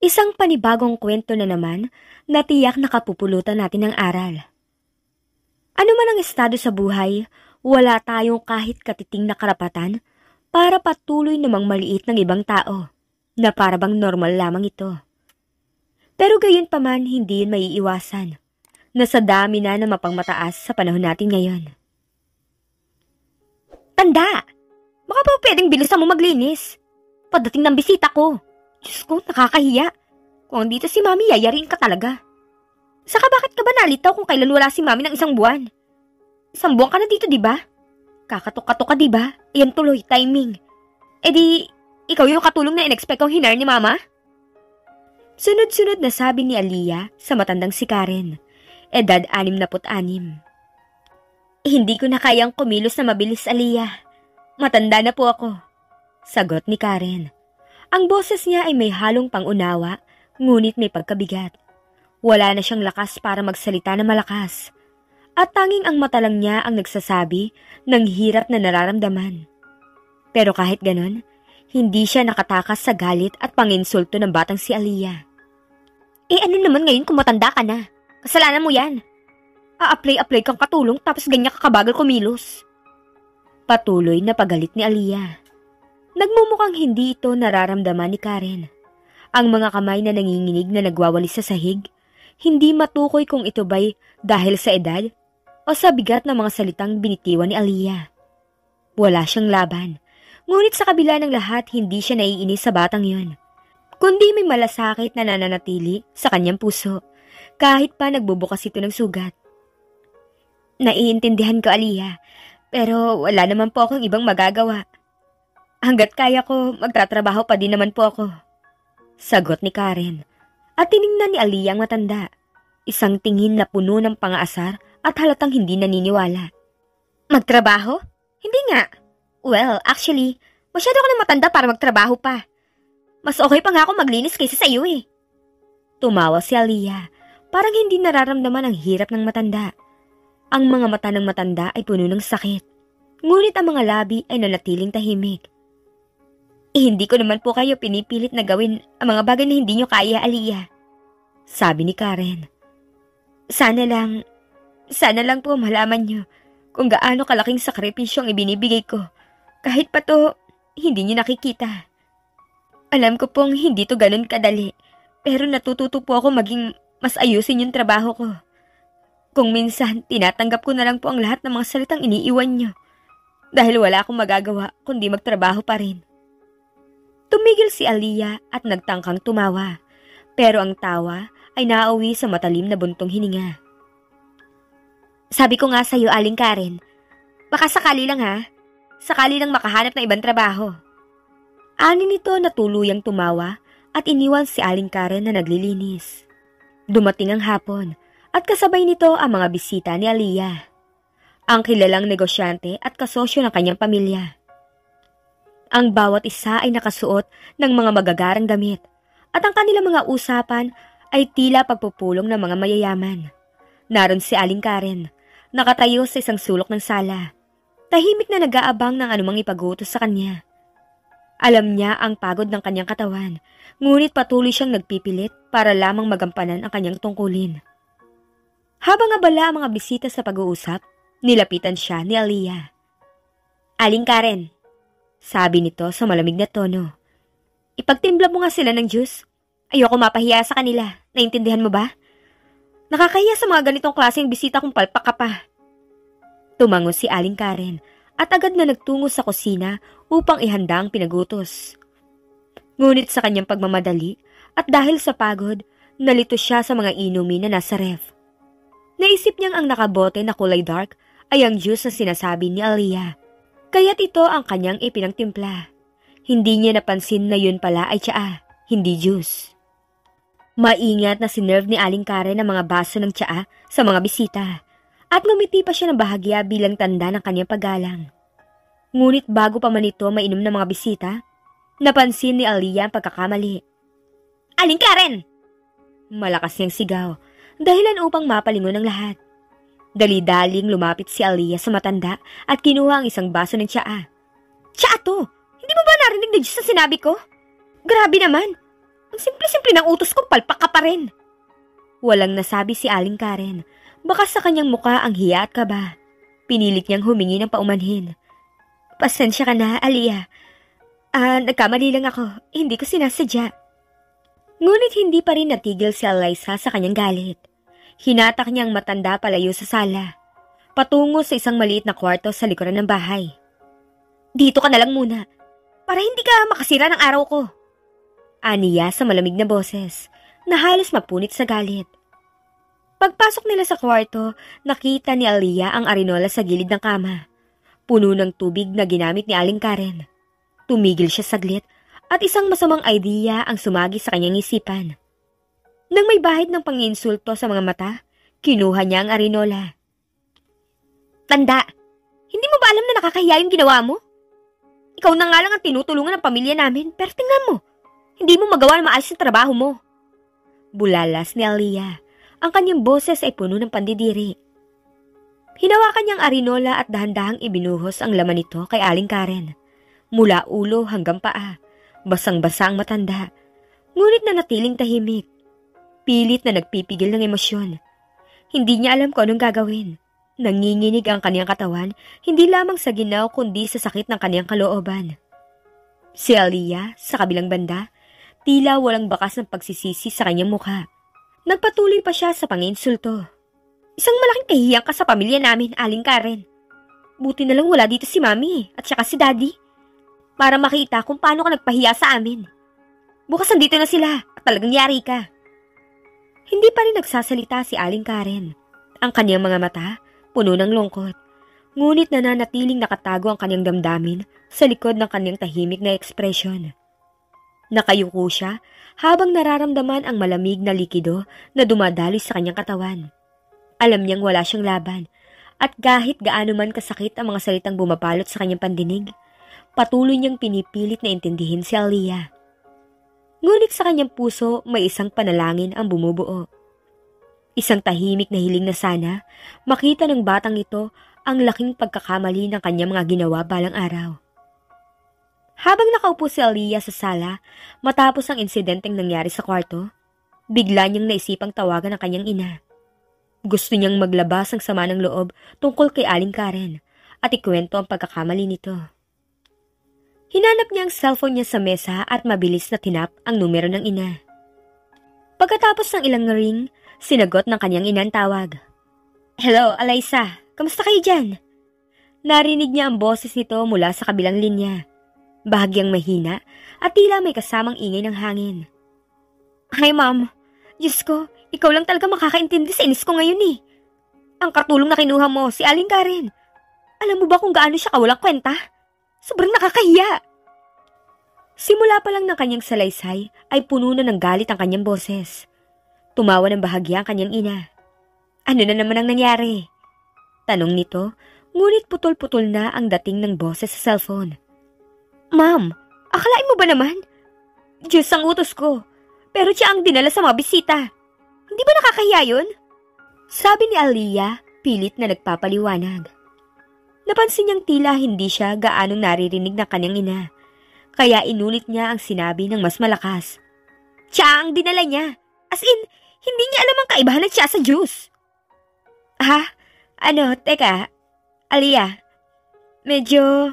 Isang panibagong kwento na naman na tiyak na kapupulutan natin ng aral. Ano man ang estado sa buhay, wala tayong kahit katiting na karapatan para patuloy namang maliit ng ibang tao na para bang normal lamang ito. Pero gayon pa man, hindi yun maiiwasan na sa dami na mapangmataas sa panahon natin ngayon. Tanda! Baka pa pwedeng bilisan mo maglinis. Pagdating ng bisita ko. Diyos ko, nakakahiya. Kung andito si Mami, yayarin ka talaga. Saka bakit ka ba nalitaw kung kailan wala si Mami ng isang buwan? Isang buwan ka na dito, diba? Kakatok-katok ka, diba? Ayan tuloy, timing. E di, ikaw yung katulong na in-expect kong hinar ni Mama? Sunod-sunod na sabi ni Aliyah sa matandang si Karen, edad 66. Hindi ko na kayang kumilos na mabilis, Aliyah. Matanda na po ako. Sagot ni Karen. Ang boses niya ay may halong pangunawa, ngunit may pagkabigat. Wala na siyang lakas para magsalita na malakas. At tanging ang mata lang niya ang nagsasabi ng hirap na nararamdaman. Pero kahit ganon, hindi siya nakatakas sa galit at panginsulto ng batang si Aliyah. Eh ano naman ngayon kung matanda ka na? Kasalanan mo yan. A-apply kang katulong tapos ganyan ka kabagal kumilos. Patuloy na pagalit ni Aliyah. Nagmumukhang hindi ito nararamdaman ni Karen. Ang mga kamay na nanginginig na nagwawali sa sahig, hindi matukoy kung ito ba'y dahil sa edad o sa bigat ng mga salitang binitiwan ni Aliyah. Wala siyang laban, ngunit sa kabila ng lahat hindi siya naiinis sa batang yun. Kundi may malasakit na nananatili sa kanyang puso, kahit pa nagbubukas ito ng sugat. Naiintindihan ko, Aliyah, pero wala naman po akong ibang magagawa. Hanggat kaya ko, magtatrabaho pa din naman po ako. Sagot ni Karen. At tiningnan ni Aliyah ang matanda. Isang tingin na puno ng pang-aasar at halatang hindi naniniwala. Magtrabaho? Hindi nga. Well, actually, masyado ko na matanda para magtrabaho pa. Mas okay pa nga ako maglinis kaysa sa iyo eh. Tumawa si Aliyah. Parang hindi nararamdaman ang hirap ng matanda. Ang mga mata ng matanda ay puno ng sakit. Ngunit ang mga labi ay nanatiling tahimik. Hindi ko naman po kayo pinipilit na gawin ang mga bagay na hindi nyo kaya, Aliyah. Sabi ni Karen. Sana lang po malaman nyo kung gaano kalaking sakripisyo ang ibinibigay ko. Kahit pa to, hindi nyo nakikita. Alam ko pong hindi to ganun kadali, pero natututo po ako maging mas ayusin yung trabaho ko. Kung minsan, tinatanggap ko na lang po ang lahat ng mga salitang iniiwan nyo. Dahil wala akong magagawa kundi magtrabaho pa rin. Tumigil si Aliyah at nagtangkang tumawa, pero ang tawa ay nauwi sa matalim na buntong hininga. Sabi ko nga sa'yo, Aling Karen, baka sakali lang ha, sakali lang makahanap ng ibang trabaho. Ani nito na tuluyang tumawa at iniwan si Aling Karen na naglilinis. Dumating ang hapon at kasabay nito ang mga bisita ni Aliyah, ang kilalang negosyante at kasosyo ng kanyang pamilya. Ang bawat isa ay nakasuot ng mga magagarang damit at ang kanilang mga usapan ay tila pagpupulong ng mga mayayaman. Naroon si Aling Karen, nakatayo sa isang sulok ng sala, tahimik na nag-aabang ng anumang ipagutos sa kanya. Alam niya ang pagod ng kanyang katawan, ngunit patuloy siyang nagpipilit para lamang magampanan ang kanyang tungkulin. Habang abala ang mga bisita sa pag-uusap, nilapitan siya ni Aliyah. Aling Karen, sabi nito sa malamig na tono. Ipagtimpla mo nga sila ng juice. Ayoko mapahiya sa kanila. Naintindihan mo ba? Nakakahiya sa mga ganitong klaseng bisita kung palpak ka pa. Tumango si Aling Karen at agad na nagtungo sa kusina upang ihanda ang pinagutos. Ngunit sa kanyang pagmamadali at dahil sa pagod, nalito siya sa mga inumin na nasa ref. Naisip niyang ang nakabote na kulay dark ay ang juice na sinasabi ni Aliyah. Kaya't ito ang kanyang ipinagtimpla. Hindi niya napansin na yun pala ay tsaa, hindi juice. Maingat na sinerve ni Aling Karen ang mga baso ng tsaa sa mga bisita at ngumiti pa siya ng bahagya bilang tanda ng kanyang paggalang. Ngunit bago pa man ito mainom ng mga bisita, napansin ni Aliyah ang pagkakamali. Aling Karen! Malakas niyang sigaw, dahilan upang mapalingon ang lahat. Dali-daling lumapit si Aliyah sa matanda at kinuha ang isang baso ng tsaa. Tsaa to! Hindi mo ba narinig na Diyos na sinabi ko? Grabe naman! Ang simple-simple pinang-utos ko, palpak ka pa rin. Walang nasabi si Aling Karen. Baka sa kanyang muka ang hiya at kaba. Pinilit niyang humingi ng paumanhin. Pasensya ka na, Aliyah. Nagkamali lang ako. Hindi ko sinasadya. Ngunit hindi pa rin natigil si Alyssa sa kanyang galit. Hinatak niyang matanda palayo sa sala, patungo sa isang maliit na kwarto sa likuran ng bahay. Dito ka na lang muna, para hindi ka makasira ng araw ko. Aniya sa malamig na boses, na halos mapunit sa galit. Pagpasok nila sa kwarto, nakita ni Aliyah ang arinola sa gilid ng kama. Puno ng tubig na ginamit ni Aling Karen. Tumigil siya saglit at isang masamang idea ang sumagi sa kanyang isipan. Nang may bahid ng panginsulto sa mga mata, kinuha niya ang arinola. Tanda, hindi mo ba alam na nakakahiya yung ginawa mo? Ikaw na nga lang ang tinutulungan ng pamilya namin, pero tingnan mo, hindi mo magawa na maayos yung trabaho mo. Bulalas ni Aliyah. Ang kanyang boses ay puno ng pandidiri. Hinawakan niyang arinola at dahan-dahang ibinuhos ang laman nito kay Aling Karen. Mula ulo hanggang paa, basang-basa ang matanda, ngunit nanatiling tahimik. Pilit na nagpipigil ng emosyon. Hindi niya alam kung anong gagawin. Nanginginig ang kaniyang katawan, hindi lamang sa ginaw kundi sa sakit ng kaniyang kalooban. Si Aliyah, sa kabilang banda, tila walang bakas ng pagsisisi sa kanyang mukha. Nagpatuloy pa siya sa panginsulto. Isang malaking kahiyang ka sa pamilya namin, Aling Karen. Buti na lang wala dito si Mami at saka si Daddy. Para makita kung paano ka nagpahiya sa amin. Bukas nandito na sila at talagang yari ka. Hindi pa rin nagsasalita si Aling Karen. Ang kanyang mga mata, puno ng lungkot. Ngunit nananatiling nakatago ang kanyang damdamin sa likod ng kanyang tahimik na ekspresyon. Nakayuko siya habang nararamdaman ang malamig na likido na dumadaloy sa kanyang katawan. Alam niyang wala siyang laban at kahit gaano man kasakit ang mga salitang bumapalot sa kanyang pandinig, patuloy niyang pinipilit na intindihin si Aliyah. Ngunit sa kanyang puso may isang panalangin ang bumubuo. Isang tahimik na hiling na sana makita ng batang ito ang laking pagkakamali ng kanyang mga ginawa balang araw. Habang nakaupo si Aliyah sa sala matapos ang insidenteng nangyari sa kwarto, bigla niyang naisipang tawagan ang kanyang ina. Gusto niyang maglabas ang sama ng loob tungkol kay Aling Karen at ikwento ang pagkakamali nito. Hinanap niya ang cellphone niya sa mesa at mabilis na tinap ang numero ng ina. Pagkatapos ng ilang ring, sinagot ng kanyang ina ang tawag. Hello, Alyssa. Kamusta kayo dyan? Narinig niya ang boses nito mula sa kabilang linya. Bahagyang mahina at tila may kasamang ingay ng hangin. Hi, Ma'am. Diyos ko, ikaw lang talaga makakaintindi sa inis ko ngayon eh. Ang katulong na kinuha mo, si Aling Karen. Alam mo ba kung gaano siya kawalang kwenta? Sobrang nakakahiya. Simula pa lang ng kanyang salaysay ay puno na ng galit ang kanyang boses. Tumawa ng bahagya ang kanyang ina. Ano na naman ang nangyari? Tanong nito, ngunit putol-putol na ang dating ng boses sa cellphone. Ma'am, akalain mo ba naman? Diyos ang utos ko, pero siya ang dinala sa mga bisita. Hindi ba nakakahiya yun? Sabi ni Aliyah, pilit na nagpapaliwanag. Napansin niyang tila hindi siya gaanong naririnig ng kanyang ina, kaya inulit niya ang sinabi ng mas malakas. Siya ang dinala niya, as in, hindi niya alam ang kaibahan ng siya sa Diyos. Teka, Aliyah, medyo...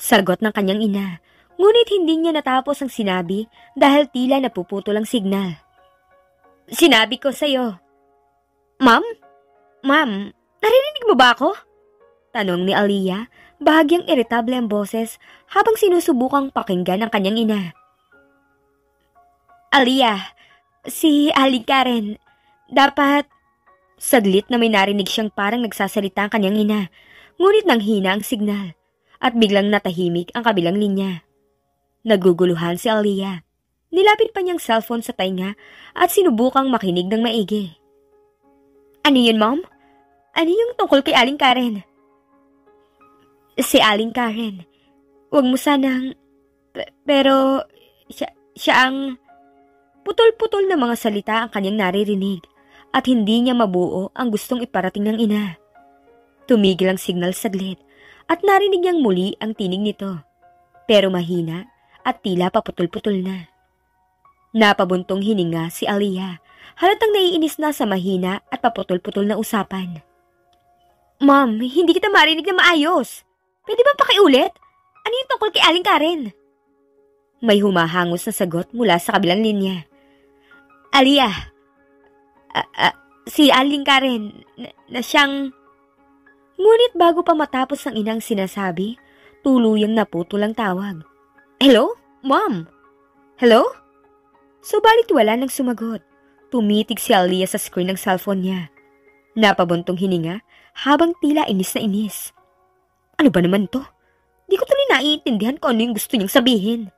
Sagot ng kanyang ina, ngunit hindi niya natapos ang sinabi dahil tila napuputol ang signal. Sinabi ko sa'yo. Ma'am, naririnig mo ba ako? Tanong ni Aliyah, bahagyang iritable ang boses habang sinusubukang pakinggan ang kanyang ina. Aliyah, si Aling Karen, dapat... Saglit na may narinig siyang parang nagsasalita ang kanyang ina, ngunit nanghina ang signal at biglang natahimik ang kabilang linya. Naguguluhan si Aliyah. Nilapit pa niyang cellphone sa tainga at sinubukang makinig ng maigi. Ano yun, Mom? Ano yung tungkol kay Aling Karen? Si Aling Karen. Huwag mo sanang... Pero... Siya ang... Putol-putol na mga salita ang kanyang naririnig at hindi niya mabuo ang gustong iparating ng ina. Tumigil ang signal saglit at narinig niyang muli ang tinig nito. Pero mahina at tila paputol-putol na. Napabuntong hininga si Aliyah. Halatang naiinis na sa mahina at paputol-putol na usapan. Ma'am, hindi kita marinig na maayos. Pwede bang pakiulit? Ano yung tungkol kay Aling Karen? May humahangos na sagot mula sa kabilang linya. Aliyah, si Aling Karen, na siyang... Ngunit bago pa matapos ang inang sinasabi, tuluyang naputol ang tawag. Hello? Ma'am? Hello? Subalit wala nang sumagot. Tumitig si Aliyah sa screen ng cellphone niya. Napabuntong hininga habang tila inis na inis. Ano ba naman to? Di ko tuloy naiintindihan kung ano yung gusto niyang sabihin.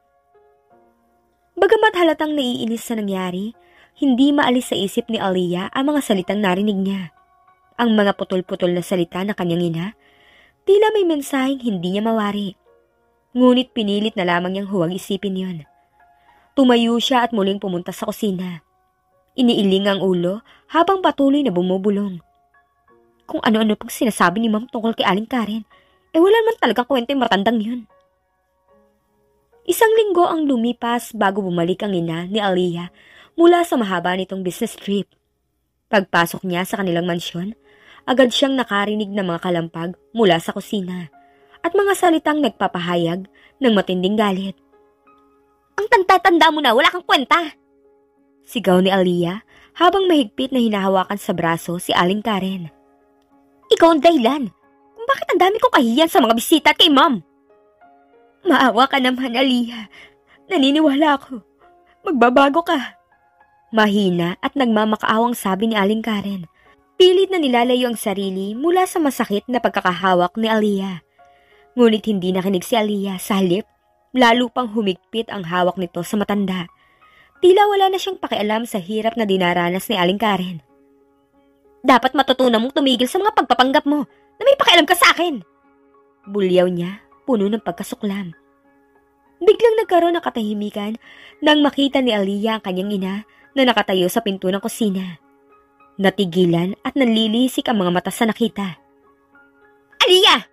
Bagamat halatang naiinis sa nangyari, hindi maalis sa isip ni Aliyah ang mga salitang narinig niya. Ang mga putol-putol na salita na kanyang ina, tila may mensaheng hindi niya mawari. Ngunit pinilit na lamang niyang huwag isipin yon. Tumayo siya at muling pumunta sa kusina. Iniiling ang ulo habang patuloy na bumubulong. Kung ano-ano pang sinasabi ni Ma'am tungkol kay Aling Karen, wala naman talaga kwento yung matandang yun. Isang linggo ang lumipas bago bumalik ang ina ni Aliyah mula sa mahaba nitong business trip. Pagpasok niya sa kanilang mansyon, agad siyang nakarinig ng mga kalampag mula sa kusina at mga salitang nagpapahayag ng matinding galit. Ang tanda-tanda mo na, wala kang kwenta! Sigaw ni Aliyah habang mahigpit na hinahawakan sa braso si Aling Karen. Ikaw ang dahilan kung bakit ang dami kong kahiyan sa mga bisita at kay Ma'am. Maawa ka naman, Aliyah. Naniniwala ako. Magbabago ka. Mahina at nagmamakaawang sabi ni Aling Karen. Pilit na nilalayo ang sarili mula sa masakit na pagkakahawak ni Aliyah. Ngunit hindi nakinig si Aliyah. Sa halip, lalo pang humigpit ang hawak nito sa matanda. Tila wala na siyang pakialam sa hirap na dinaranas ni Aling Karen. Dapat matutunan mong tumigil sa mga pagpapanggap mo na may pakialam ka sa akin. Bulyaw niya, puno ng pagkasuklam. Biglang nagkaroon ng katahimikan nang makita ni Aliyah ang kanyang ina na nakatayo sa pinto ng kusina. Natigilan at nanlilisik ang mga mata sa nakita. Aliyah!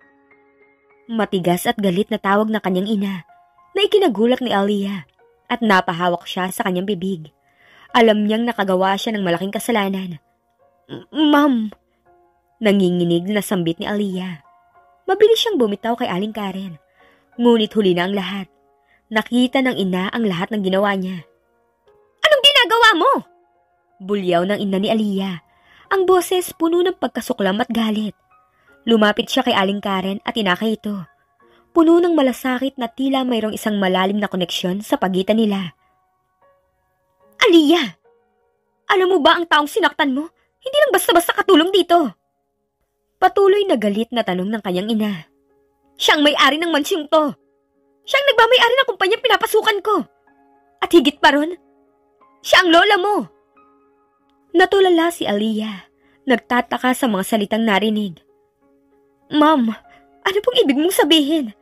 Matigas at galit na tawag ng kanyang ina na ikinagulat ni Aliyah at napahawak siya sa kanyang bibig. Alam niyang nakagawa siya ng malaking kasalanan. Ma'am! Nanginginig na sambit ni Aliyah. Mabilis siyang bumitaw kay Aling Karen. Ngunit huli na ang lahat. Nakita ng ina ang lahat ng ginawa niya. Anong ginagawa mo? Bulyaw ng ina ni Aliyah. Ang boses puno ng pagkasuklam at galit. Lumapit siya kay Aling Karen at inakay ito. Puno ng malasakit na tila mayroong isang malalim na koneksyon sa pagitan nila. Aliyah! Alam mo ba ang taong sinaktan mo? Hindi lang basta-basta katulong dito. Patuloy na galit na tanong ng kanyang ina. Siyang may-ari ng mansyong to. Siyang nagmamay-ari ng kumpanyang pinapasukan ko. At higit pa ron, siya ang lola mo. Natulala si Aliyah. Nagtataka sa mga salitang narinig. Ma'am, ano pong ibig mong sabihin?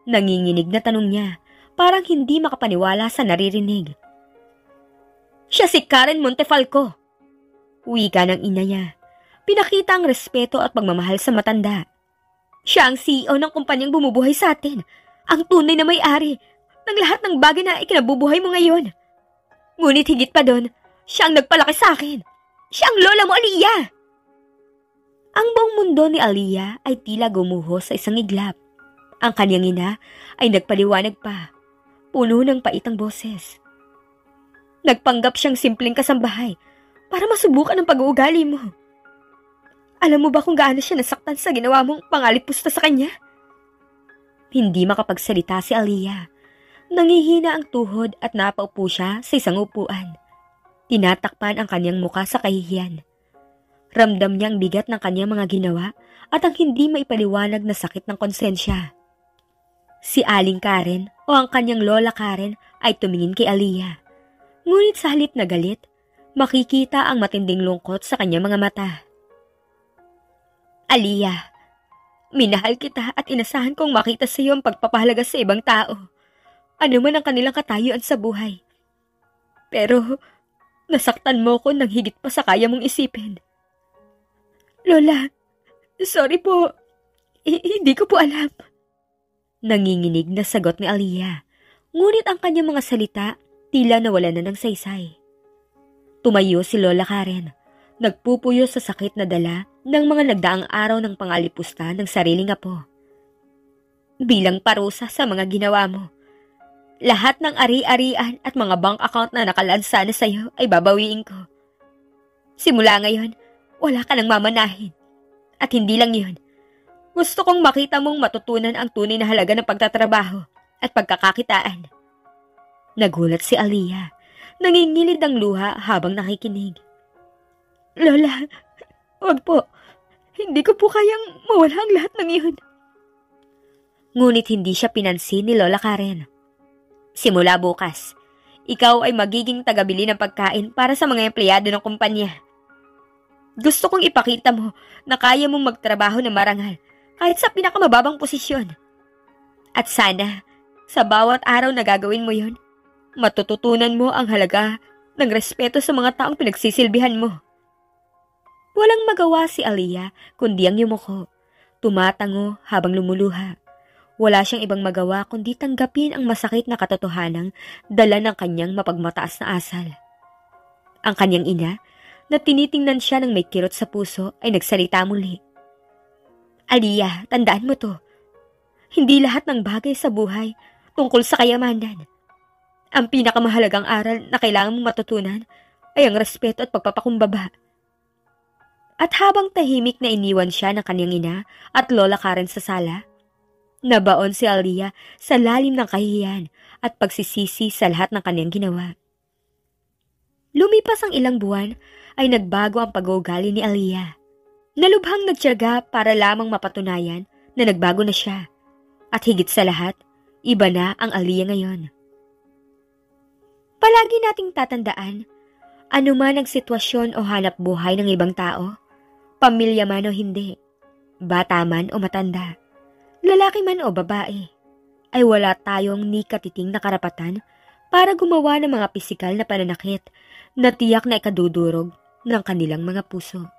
Nanginginig na tanong niya, parang hindi makapaniwala sa naririnig. Siya si Karen Montefalco. Wika ng ina niya. Pinakita ang respeto at pagmamahal sa matanda. Siya ang CEO ng kumpanyang bumubuhay sa atin. Ang tunay na may-ari ng lahat ng bagay na ikinabubuhay mo ngayon. Ngunit higit pa doon, siya ang nagpalaki sa akin. Siya ang lola mo, Aliyah! Ang buong mundo ni Aliyah ay tila gumuho sa isang iglap. Ang kanyang ina ay nagpaliwanag pa. Puno ng pait ang boses. Nagpanggap siyang simpleng kasambahay para masubukan ang pag-uugali mo. Alam mo ba kung gaano siya nasaktan sa ginawa mong pangalipusta sa kanya? Hindi makapagsalita si Aliyah. Nangihina ang tuhod at napaupo siya sa isang upuan. Tinatakpan ang kanyang muka sa kahihiyan. Ramdam niya ang bigat ng kanyang mga ginawa at ang hindi maipaliwanag na sakit ng konsensya. Si Aling Karen o ang kanyang lola Karen ay tumingin kay Aliyah. Ngunit sa halip na galit, makikita ang matinding lungkot sa kanyang mga mata. Aliyah, minahal kita at inasahan kong makita sa iyo ang pagpapahalaga sa ibang tao. Ano man ang kanilang katayuan sa buhay. Pero, nasaktan mo ko nang higit pa sa kaya mong isipin. Lola, sorry po. Hindi ko po alam. Nanginginig na sagot ni Aliyah. Ngunit ang kanyang mga salita tila nawala na ng saysay. Tumayo si Lola Karen, nagpupuyo sa sakit na dala ng mga nagdaang araw ng pangalipusta ng sariling apo. Bilang parusa sa mga ginawa mo, lahat ng ari-arian at mga bank account na nakalansa na sa'yo ay babawiin ko. Simula ngayon, wala ka nang mamanahin. At hindi lang yun, gusto kong makita mong matutunan ang tunay na halaga ng pagtatrabaho at pagkakakitaan. Nagulat si Aliyah, nangingilid ang luha habang nakikinig. Lola, wag po. Hindi ko po kayang mawala ang lahat ng iyon. Ngunit hindi siya pinansin ni Lola Karen. Simula bukas, ikaw ay magiging tagabili ng pagkain para sa mga empleyado ng kumpanya. Gusto kong ipakita mo na kaya mong magtrabaho na marangal kahit sa pinakamababang posisyon. At sana, sa bawat araw na gagawin mo yon, matututunan mo ang halaga ng respeto sa mga taong pinagsisilbihan mo. Walang magawa si Aliyah kundi ang yumuko, tumatango habang lumuluha. Wala siyang ibang magawa kundi tanggapin ang masakit na katotohanang dala ng kanyang mapagmataas na asal. Ang kanyang ina, na tinitingnan siya ng may kirot sa puso, ay nagsalita muli. Aliyah, tandaan mo to. Hindi lahat ng bagay sa buhay tungkol sa kayamanan. Ang pinakamahalagang aral na kailangan mong matutunan ay ang respeto at pagpapakumbaba. At habang tahimik na iniwan siya ng kanyang ina at Lola Karen sa sala, nabaon si Aliyah sa lalim ng kahihiyan at pagsisisi sa lahat ng kanyang ginawa. Lumipas ang ilang buwan ay nagbago ang pag-uugali ni Aliyah. Nalubhang nagtiyaga para lamang mapatunayan na nagbago na siya. At higit sa lahat, iba na ang Aliyah ngayon. Palagi nating tatandaan, anuman ang sitwasyon o hanap buhay ng ibang tao, pamilya man o hindi, bata man o matanda, lalaki man o babae, ay wala tayong ni katiting na karapatan para gumawa ng mga pisikal na pananakit na tiyak na ikadudurog ng kanilang mga puso.